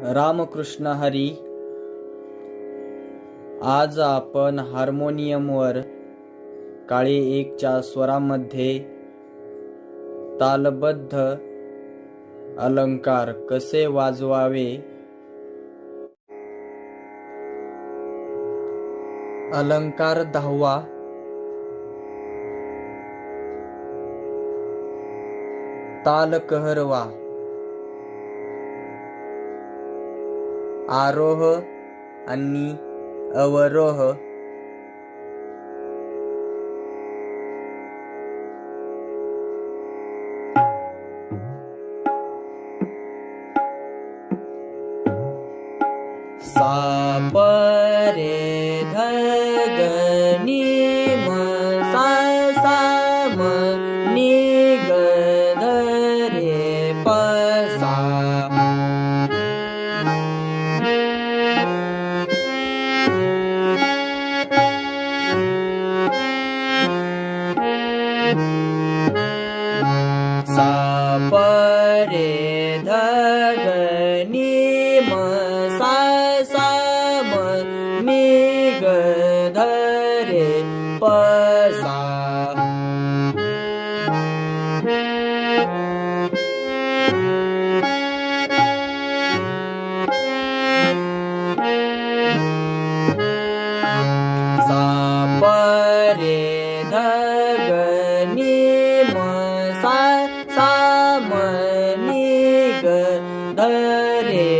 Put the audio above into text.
रामकृष्ण हरी. आज आपण हार्मोनियमवर काळी एकच्या स्वरामध्ये तालबद्ध अलंकार कसे वाजवावे. अलंकार 10वा. ताल कहरवा. आरोह आणि अवरोह. सा प रे ध ग नि म सा सा म नि ग ध रे प सा. सा प रे ध ग नि म सा सा म नि ग ध रे प सा. सा प रे ध ग नि म सा सा म नि ग ध रे